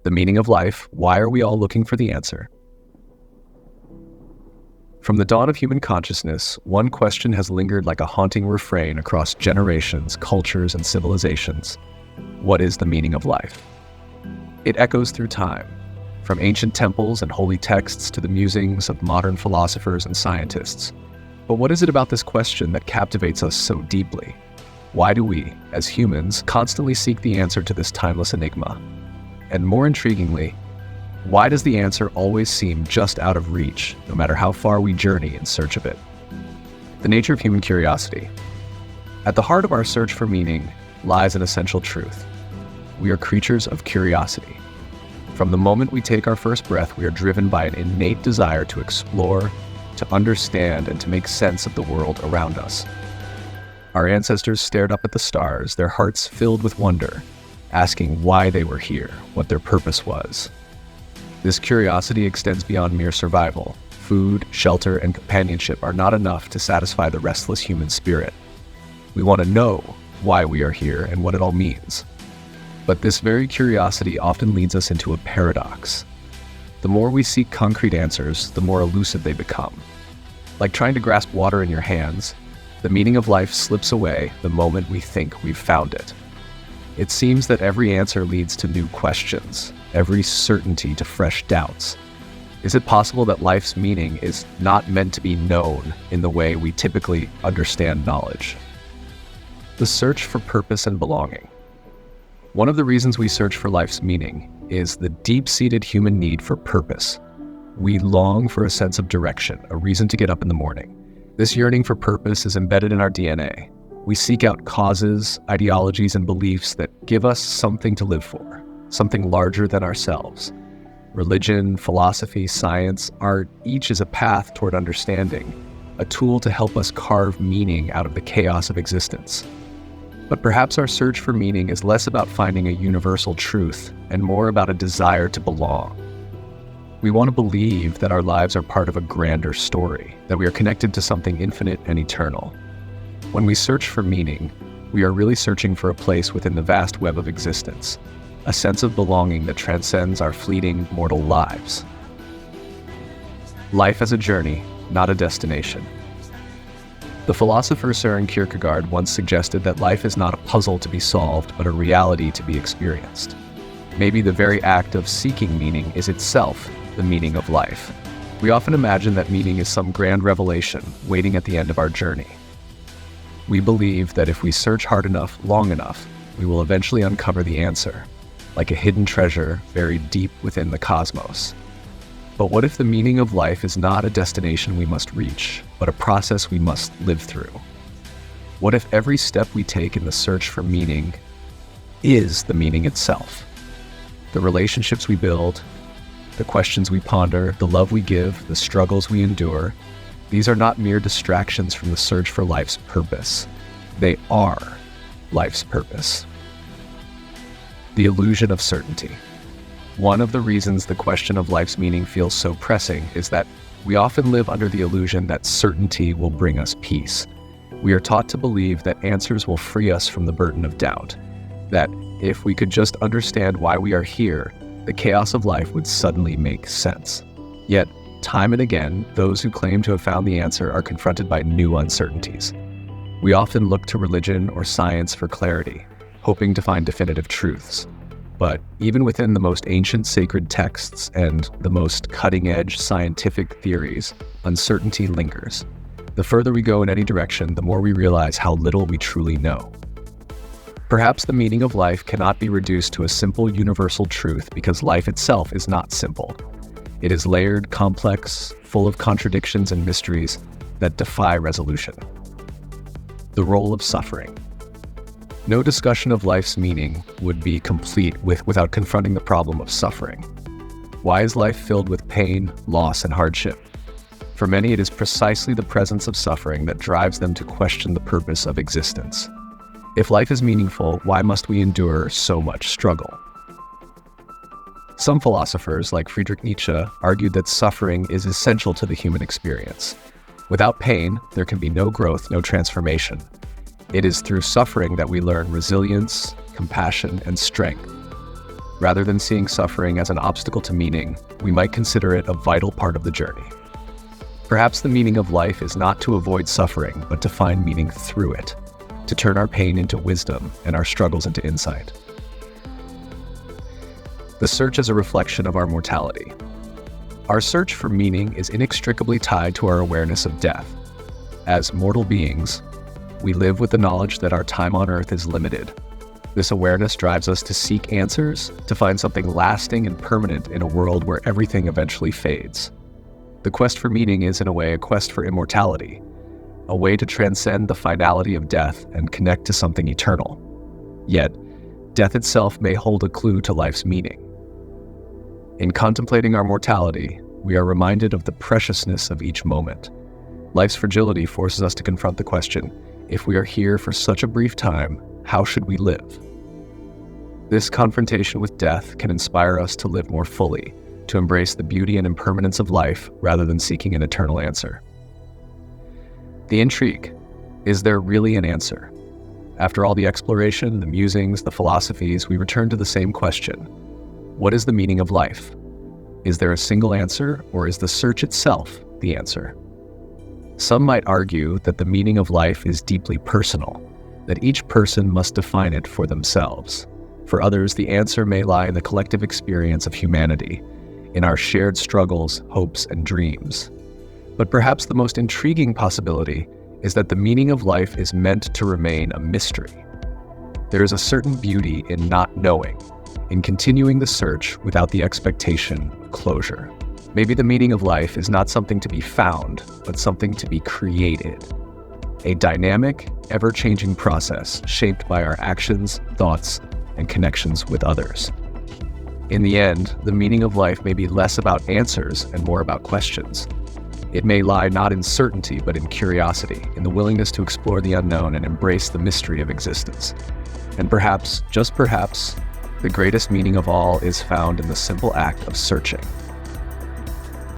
The meaning of life. Why are we all looking for the answer? From the dawn of human consciousness, one question has lingered like a haunting refrain across generations, cultures, and civilizations. What is the meaning of life? It echoes through time, from ancient temples and holy texts to the musings of modern philosophers and scientists. But what is it about this question that captivates us so deeply? Why do we, as humans, constantly seek the answer to this timeless enigma? And more intriguingly, why does the answer always seem just out of reach, no matter how far we journey in search of it? The nature of human curiosity. At the heart of our search for meaning lies an essential truth. We are creatures of curiosity. From the moment we take our first breath, we are driven by an innate desire to explore, to understand, and to make sense of the world around us. Our ancestors stared up at the stars, their hearts filled with wonder, asking why they were here, what their purpose was. This curiosity extends beyond mere survival. Food, shelter, and companionship are not enough to satisfy the restless human spirit. We want to know why we are here and what it all means. But this very curiosity often leads us into a paradox. The more we seek concrete answers, the more elusive they become. Like trying to grasp water in your hands, the meaning of life slips away the moment we think we've found it. It seems that every answer leads to new questions, every certainty to fresh doubts. Is it possible that life's meaning is not meant to be known in the way we typically understand knowledge? The search for purpose and belonging. One of the reasons we search for life's meaning is the deep-seated human need for purpose. We long for a sense of direction, a reason to get up in the morning. This yearning for purpose is embedded in our DNA. We seek out causes, ideologies, and beliefs that give us something to live for, something larger than ourselves. Religion, philosophy, science, art, each is a path toward understanding, a tool to help us carve meaning out of the chaos of existence. But perhaps our search for meaning is less about finding a universal truth and more about a desire to belong. We want to believe that our lives are part of a grander story, that we are connected to something infinite and eternal. When we search for meaning, we are really searching for a place within the vast web of existence, a sense of belonging that transcends our fleeting mortal lives. Life as a journey, not a destination. The philosopher Søren Kierkegaard once suggested that life is not a puzzle to be solved, but a reality to be experienced. Maybe the very act of seeking meaning is itself the meaning of life. We often imagine that meaning is some grand revelation waiting at the end of our journey. We believe that if we search hard enough, long enough, we will eventually uncover the answer, like a hidden treasure buried deep within the cosmos. But what if the meaning of life is not a destination we must reach, but a process we must live through? What if every step we take in the search for meaning is the meaning itself? The relationships we build, the questions we ponder, the love we give, the struggles we endure, these are not mere distractions from the search for life's purpose. They are life's purpose. The illusion of certainty. One of the reasons the question of life's meaning feels so pressing is that we often live under the illusion that certainty will bring us peace. We are taught to believe that answers will free us from the burden of doubt, that if we could just understand why we are here, the chaos of life would suddenly make sense. Yet, time and again, those who claim to have found the answer are confronted by new uncertainties. We often look to religion or science for clarity, hoping to find definitive truths. But even within the most ancient sacred texts and the most cutting-edge scientific theories, uncertainty lingers. The further we go in any direction, the more we realize how little we truly know. Perhaps the meaning of life cannot be reduced to a simple universal truth because life itself is not simple. It is layered, complex, full of contradictions and mysteries that defy resolution. The role of suffering. No discussion of life's meaning would be complete without confronting the problem of suffering. Why is life filled with pain, loss, and hardship? For many, it is precisely the presence of suffering that drives them to question the purpose of existence. If life is meaningful, why must we endure so much struggle? Some philosophers, like Friedrich Nietzsche, argued that suffering is essential to the human experience. Without pain, there can be no growth, no transformation. It is through suffering that we learn resilience, compassion, and strength. Rather than seeing suffering as an obstacle to meaning, we might consider it a vital part of the journey. Perhaps the meaning of life is not to avoid suffering, but to find meaning through it, to turn our pain into wisdom and our struggles into insight. The search is a reflection of our mortality. Our search for meaning is inextricably tied to our awareness of death. As mortal beings, we live with the knowledge that our time on earth is limited. This awareness drives us to seek answers, to find something lasting and permanent in a world where everything eventually fades. The quest for meaning is, in a way, a quest for immortality, a way to transcend the finality of death and connect to something eternal. Yet, death itself may hold a clue to life's meaning. In contemplating our mortality, we are reminded of the preciousness of each moment. Life's fragility forces us to confront the question, if we are here for such a brief time, how should we live? This confrontation with death can inspire us to live more fully, to embrace the beauty and impermanence of life rather than seeking an eternal answer. The intrigue: is there really an answer? After all the exploration, the musings, the philosophies, we return to the same question. What is the meaning of life? Is there a single answer, or is the search itself the answer? Some might argue that the meaning of life is deeply personal, that each person must define it for themselves. For others, the answer may lie in the collective experience of humanity, in our shared struggles, hopes, and dreams. But perhaps the most intriguing possibility is that the meaning of life is meant to remain a mystery. There is a certain beauty in not knowing, in continuing the search without the expectation of closure. Maybe the meaning of life is not something to be found, but something to be created. A dynamic, ever-changing process shaped by our actions, thoughts, and connections with others. In the end, the meaning of life may be less about answers and more about questions. It may lie not in certainty, but in curiosity, in the willingness to explore the unknown and embrace the mystery of existence. And perhaps, just perhaps, the greatest meaning of all is found in the simple act of searching.